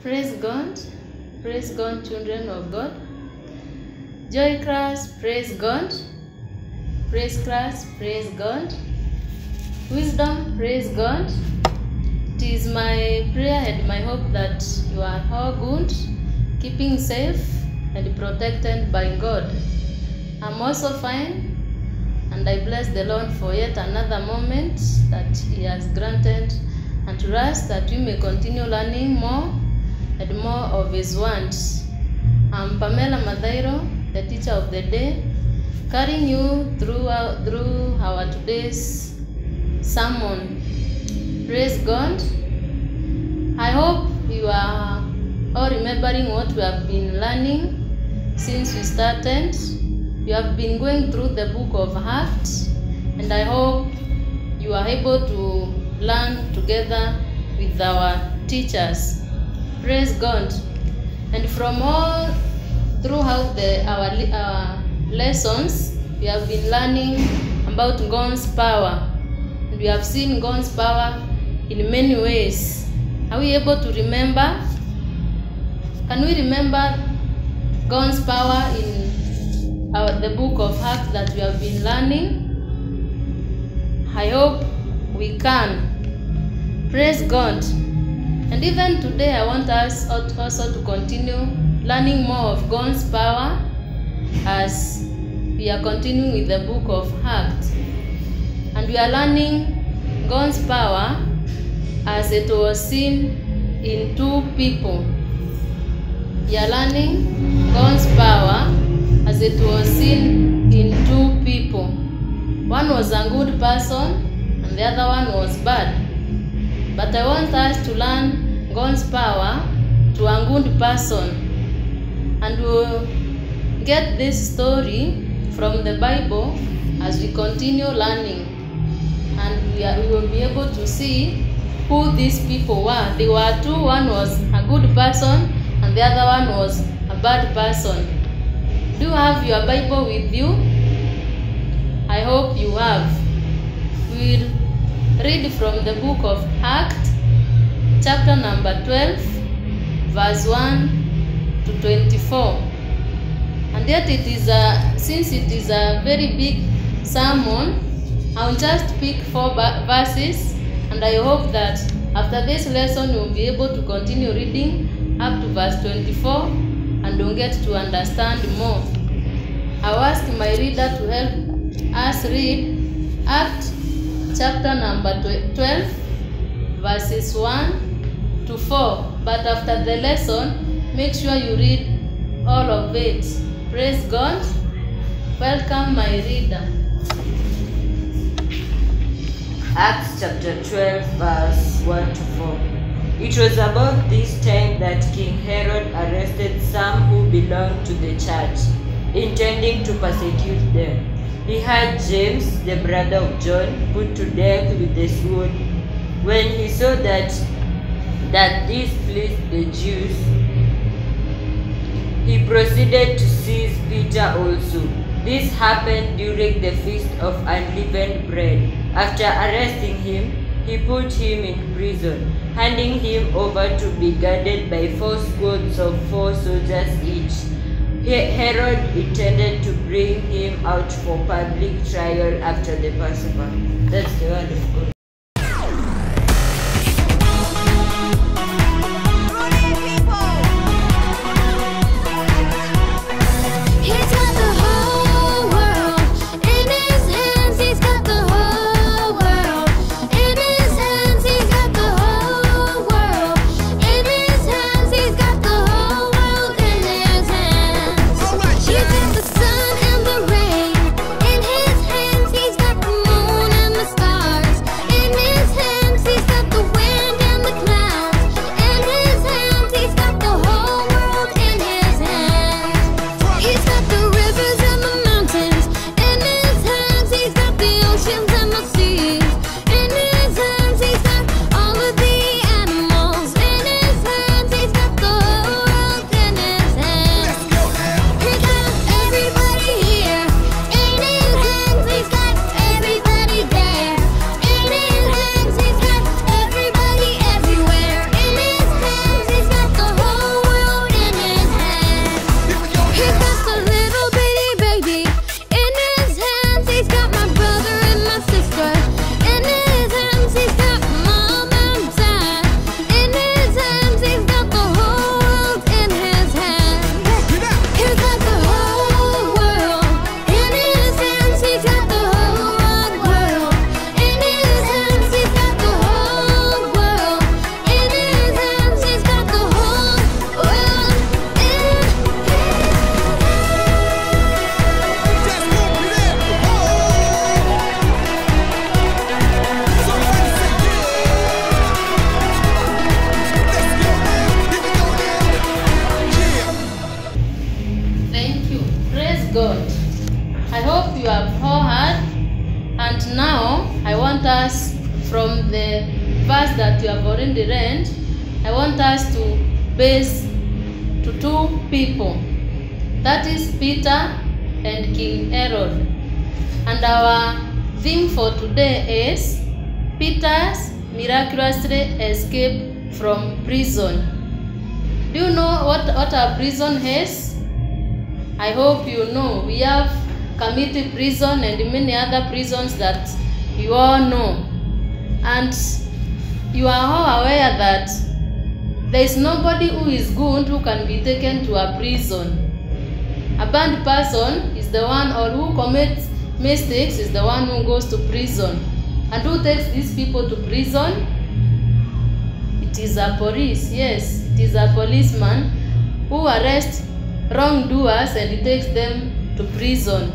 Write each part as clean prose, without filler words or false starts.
Praise God, children of God. Joy class, praise God. Praise class, praise God. Wisdom, praise God. It is my prayer and my hope that you are all good, keeping safe and protected by God. I'm also fine, and I bless the Lord for yet another moment that He has granted unto us, that we may continue learning more and more of His words. I'm Pamela Madairo, the teacher of the day, carrying you through our today's sermon. Praise God. I hope you are all remembering what we have been learning since we started. We have been going through the book of Acts, and I hope you are able to learn together with our teachers. Praise God. And from all throughout our lessons, we have been learning about God's power. And we have seen God's power in many ways. Are we able to remember? Can we remember God's power in the book of Acts that we have been learning? I hope we can. Praise God. And even today, I want us also to continue learning more of God's power as we are continuing with the book of Acts. And we are learning God's power as it was seen in two people. We are learning God's power as it was seen in two people. One was a good person and the other one was bad. But I want us to learn God's power to a good person. And we'll get this story from the Bible as we continue learning. And we will be able to see who these people were. They were two. One was a good person and the other one was a bad person. Do you have your Bible with you? I hope you have. We'll read from the book of Acts, chapter number 12, verse 1 to 24. And yet since it is a very big sermon, I'll just pick 4 verses, and I hope that after this lesson you'll be able to continue reading up to verse 24 and you'll get to understand more. I'll ask my reader to help us read Acts chapter number 12, verses 1 to 4. But after the lesson, make sure you read all of it. Praise God. Welcome, my reader. Acts chapter 12, verse 1 to 4. It was about this time that King Herod arrested some who belonged to the church, intending to persecute them. He had James, the brother of John, put to death with the sword. When he saw that this pleased the Jews, he proceeded to seize Peter also. This happened during the feast of unleavened bread. After arresting him, he put him in prison, handing him over to be guarded by 4 squads of 4 soldiers each. Herod intended to bring him out for public trial after the Passover. That's the word of God. Sun and the rain, in his hands he's got the moon and the stars. verse that you have already read, I want us to base to two people. That is Peter and King Herod. And our theme for today is Peter's miraculously escape from prison. Do you know what a prison is? I hope you know. We have Kamiti prison and many other prisons that you all know. And you are all aware that there is nobody who is good who can be taken to a prison. A bad person is the one, or who commits mistakes is the one who goes to prison. And who takes these people to prison? It is a police, yes, it is a policeman who arrests wrongdoers and takes them to prison.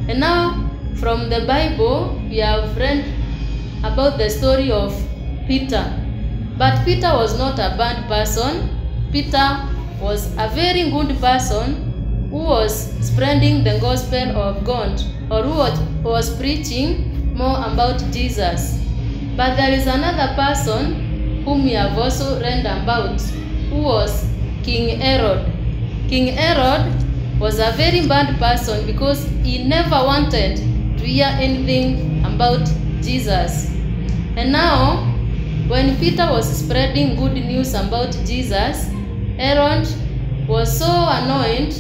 And now, from the Bible, we have read about the story of Peter. But Peter was not a bad person. Peter was a very good person who was spreading the gospel of God, or who was preaching more about Jesus. But there is another person whom we have also read about, who was King Herod. King Herod was a very bad person because he never wanted to hear anything about Jesus. And now, when Peter was spreading good news about Jesus, Herod was so annoyed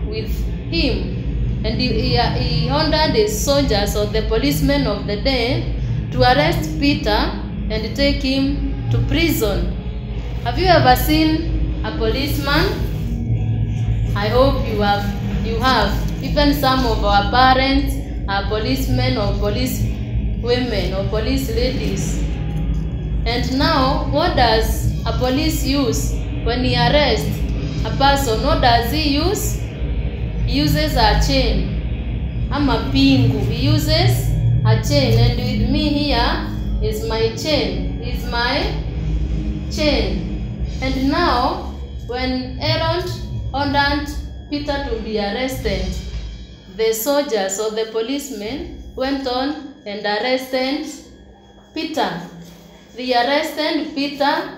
with him, and he ordered his soldiers, or the policemen of the day, to arrest Peter and take him to prison. Have you ever seen a policeman? I hope you have. Even some of our parents are policemen or police women or police ladies. And now, what does a police use when he arrests a person? What does he use? He uses a chain. I'm a pingu. He uses a chain. And with me here is my chain. Is my chain. And now, when Herod ordered Peter to be arrested, the soldiers or the policemen went on and arrested Peter. They arrested Peter.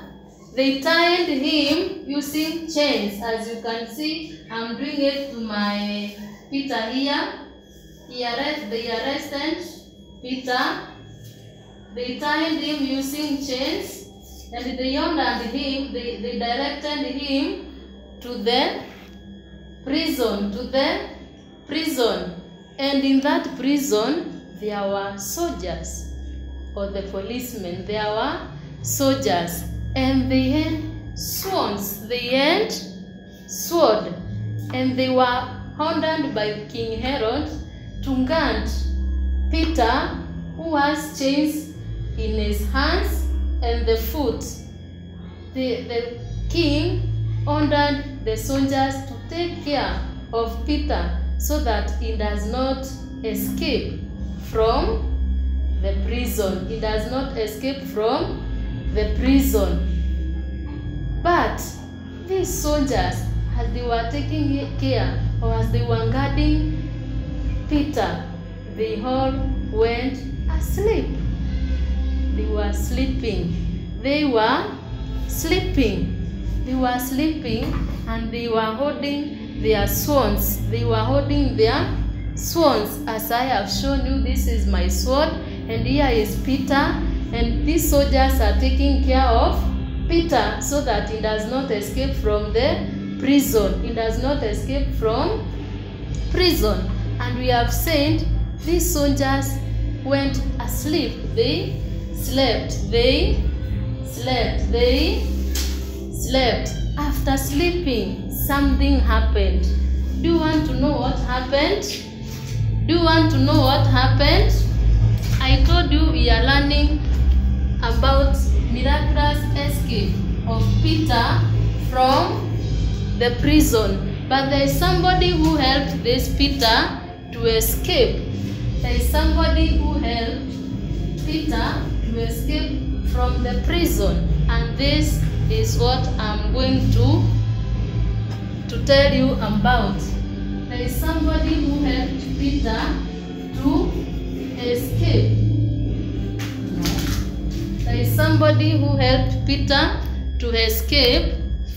They tied him using chains. As you can see, I'm doing it to my Peter here. They arrested Peter. They tied him using chains, and they ordered him, they directed him to the prison, And in that prison, there were soldiers, or the policemen, there were soldiers. And they had swords, sword, and they were ordered by King Herod to guard Peter, who has chains in his hands and the foot. The king ordered the soldiers to take care of Peter so that he does not escape from the prison. He does not escape from the prison. But these soldiers, as they were taking care, or as they were guarding Peter, they all went asleep. They were sleeping. They were sleeping. They were sleeping, and they were holding their swords. They were holding their swords. As I have shown you, this is my sword, and here is Peter. And these soldiers are taking care of Peter so that he does not escape from the prison. He does not escape from prison. And we have said these soldiers went asleep. They slept. After sleeping, something happened. Do you want to know what happened? I told you we are learning about miraculous escape of Peter from the prison. But there is somebody who helped this Peter to escape. There is somebody who helped Peter to escape from the prison. And this is what I'm going to tell you about. There is somebody who helped Peter to escape. There is somebody who helped Peter to escape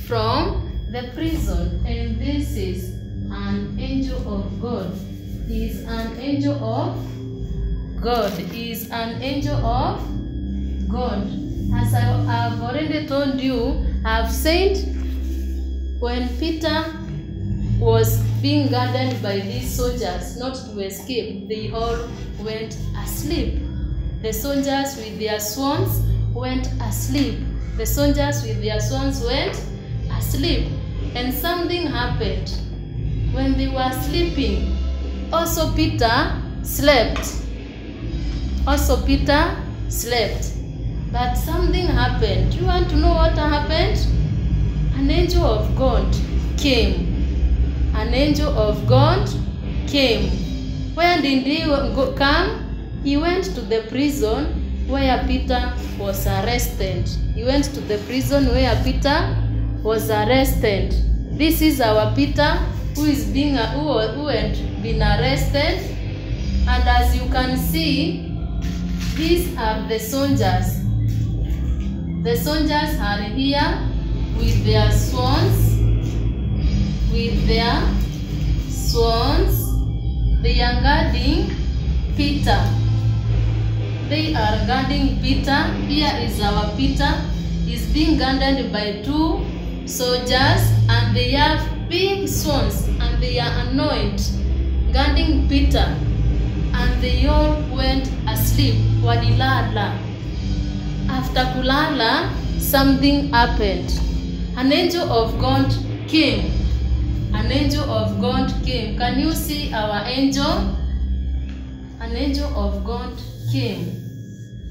from the prison, and this is an angel of God. He is an angel of God. He is an angel of God. As I have already told you, I have said when Peter was being guarded by these soldiers not to escape, they all went asleep. The soldiers with their swans went asleep. The soldiers with their swans went asleep. And something happened. When they were sleeping, also Peter slept. Also Peter slept. But something happened. Do you want to know what happened? An angel of God came. An angel of God came. Where did he come? He went to the prison where Peter was arrested. He went to the prison where Peter was arrested. This is our Peter who had been arrested. And as you can see, these are the soldiers. The soldiers are here with their swans. With their swans, they are guarding Peter. They are guarding Peter. Here is our Peter. He's being guarded by two soldiers, and they have big swans, and they are anointed, guarding Peter. And they all went asleep. Walilala. After kulala, something happened. An angel of God came. An angel of God came. Can you see our angel? An angel of God came.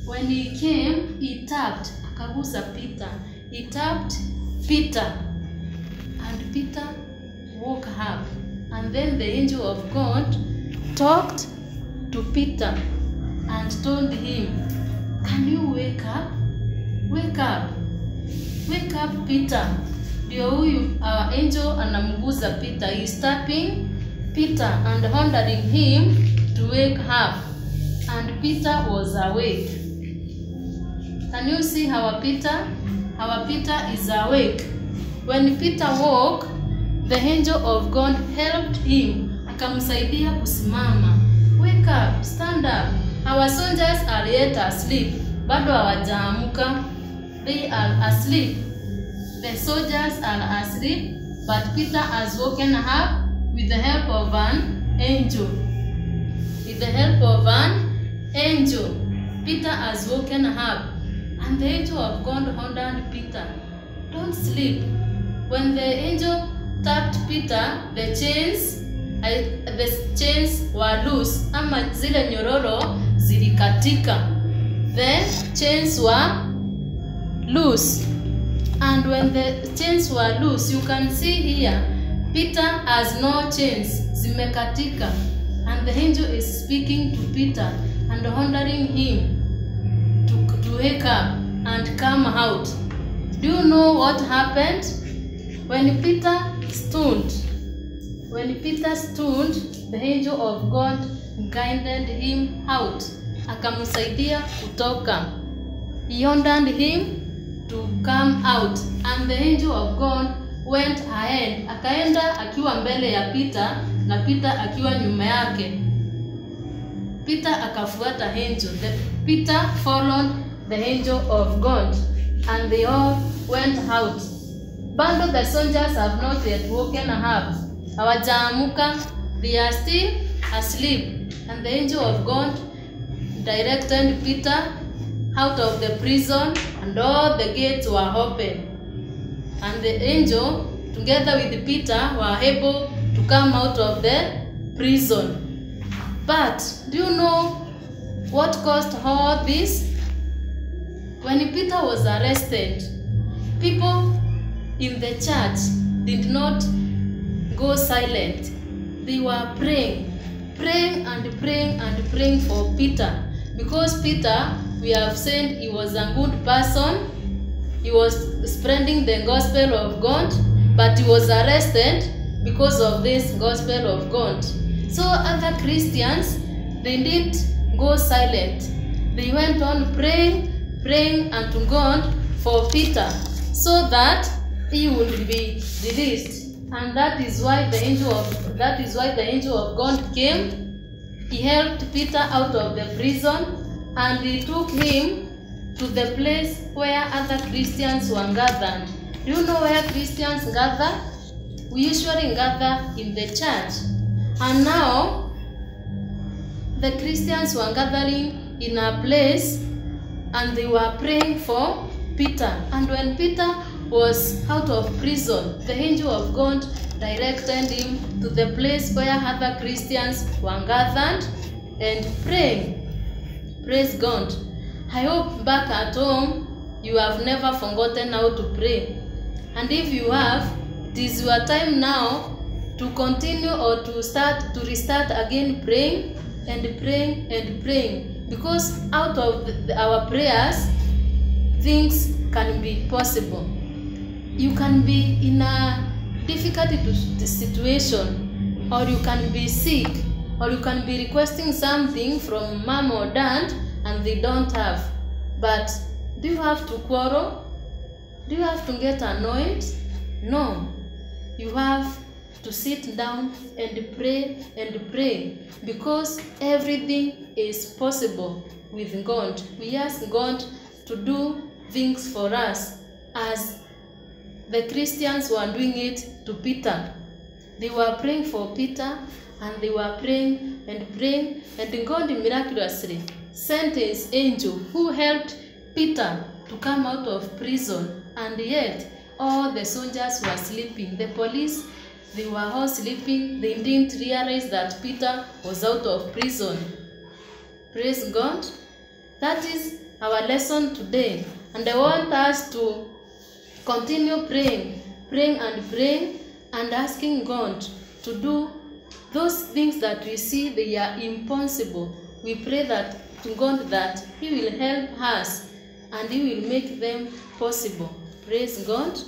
When he came, he tapped. Akagusa Peter. He tapped Peter. And Peter woke up. And then the angel of God talked to Peter and told him, can you wake up? Wake up. Wake up, Peter. Ndio huyu our angel anamguza Peter. He is tapping Peter and ordering him to wake up. And Peter was awake. Can you see our Peter? Our Peter is awake. When Peter woke, the angel of God helped him. Akamsaidia kusimama. Wake up, stand up. Our soldiers are yet asleep. Bado hawajaamuka. They are asleep. The soldiers are asleep, but Peter has woken up with the help of an angel. With the help of an angel, Peter has woken up, and the angel of God ordered Peter, don't sleep. When the angel tapped Peter, the chains were loose. Ama zile nyororo zilikatika. The chains were loose. And when the chains were loose, you can see here, Peter has no chains. Zimekatika. And the angel is speaking to Peter and ordering him to wake up and come out. Do you know what happened? When Peter stood, the angel of God guided him out. Akamsaidia kutoka. He ordered him to come out, and the angel of God went ahead. Akaenda akiwa mbele ya Peter na Peter akiwa nyuma yake. Peter akafuata angel. Peter followed the angel of God, and they all went out. Bado the soldiers have not yet woken up. Hawajaamuka. They are still asleep. And the angel of God directed Peter out of the prison, and all the gates were open. And the angel, together with Peter, were able to come out of the prison. But do you know what caused all this? When Peter was arrested, people in the church did not go silent. They were praying for Peter. Because Peter, we have said, he was a good person. He was spreading the gospel of God, but he was arrested because of this gospel of God. So other Christians, they didn't go silent. They went on praying praying unto God for Peter so that he would be released. And that is why the angel of God came. He helped Peter out of the prison, and he took him to the place where other Christians were gathered. Do you know where Christians gather? We usually gather in the church. And now the Christians were gathering in a place, and they were praying for Peter. And when Peter was out of prison, the angel of God directed him to the place where other Christians were gathered and praying. Praise God. I hope back at home you have never forgotten how to pray. And if you have, it is your time now to continue or to restart again praying and praying and praying. Because out of our prayers, things can be possible. You can be in a difficult situation, or you can be sick, or you can be requesting something from mom or dad and they don't have. But do you have to quarrel? Do you have to get annoyed? No. You have to sit down and pray, because everything is possible with God. We ask God to do things for us as the Christians were doing it to Peter. They were praying for Peter, and they were praying, and God miraculously sent his angel who helped Peter to come out of prison. And yet all the soldiers were sleeping. The police, they were all sleeping. They didn't realize that Peter was out of prison. Praise God. That is our lesson today. And I want us to continue praying and asking God to do those things that we see they are impossible. We pray that to God that He will help us and He will make them possible. Praise God.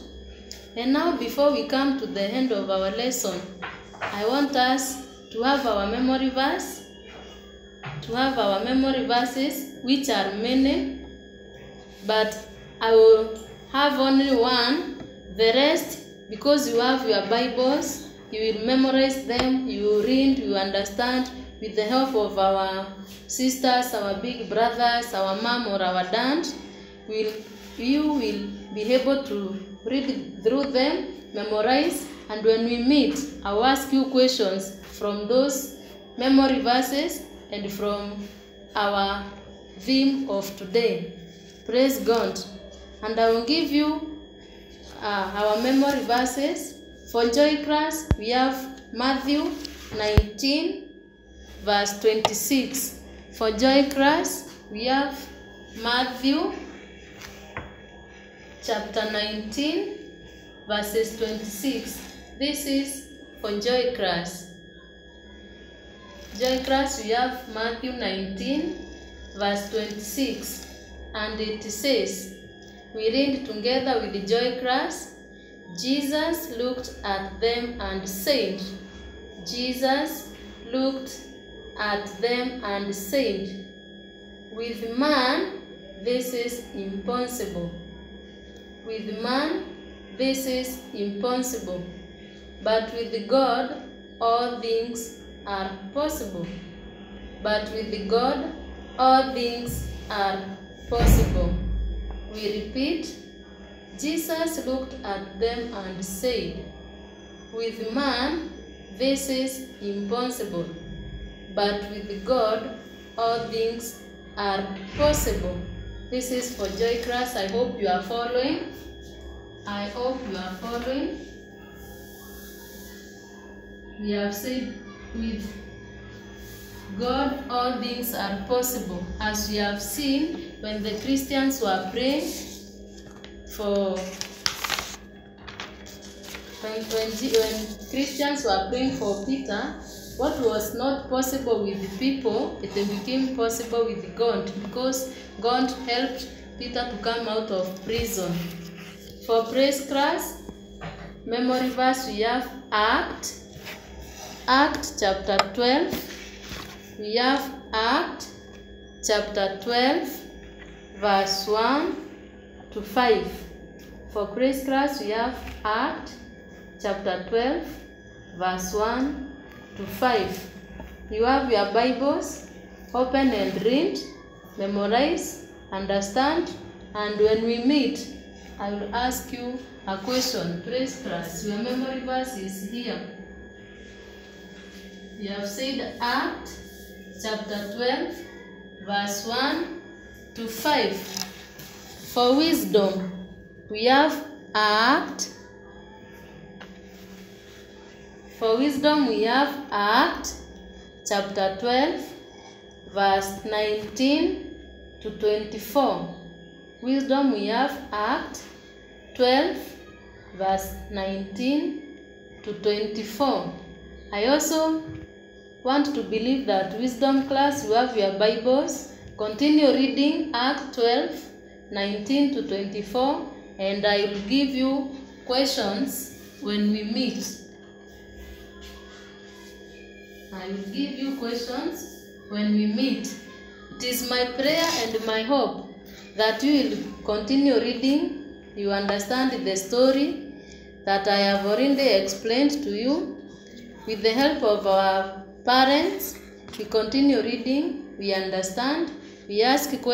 And now, before we come to the end of our lesson, I want us to have our memory verse. To have our memory verses, which are many, but I will have only one. The rest, because you have your Bibles, you will memorize them, you will read, you will understand with the help of our sisters, our big brothers, our mom or our dad. You will be able to read through them, memorize, and when we meet, I will ask you questions from those memory verses and from our theme of today. Praise God. And I will give you our memory verses. For Joy class, we have Matthew 19, verse 26. For Joy class, we have Matthew chapter 19, verses 26. This is for Joy class. Joy class, we have Matthew 19, verse 26. And it says, we read together with the Joy class. Jesus looked at them and said, Jesus looked at them and said, with man this is impossible. With man this is impossible, but with God all things are possible. But with God all things are possible. We repeat, Jesus looked at them and said, with man this is impossible, but with God all things are possible. This is for Joy class. I hope you are following. I hope you are following. We have said with God all things are possible. As we have seen, when the Christians were praying for when Christians were praying for Peter, what was not possible with the people, it became possible with God, because God helped Peter to come out of prison. For praise class, memory verse, we have Acts chapter 12. We have Acts chapter 12, verse 1 to 5. For Praise class, we have Acts chapter 12, verse 1 to 5. You have your Bibles, open and read, memorize, understand, and when we meet, I will ask you a question. Praise class, your memory verse is here. You have said Acts chapter 12, verse 1 to 5. For wisdom, we have Acts. For wisdom, we have Acts chapter 12, verse 19 to 24. Wisdom, we have Acts 12, verse 19 to 24. I also want to believe that wisdom class, you have your Bibles. Continue reading Acts 12, 19 to 24, and I will give you questions when we meet. I will give you questions when we meet. It is my prayer and my hope that you will continue reading. You understand the story that I have already explained to you. With the help of our parents, we continue reading, we understand, we ask questions.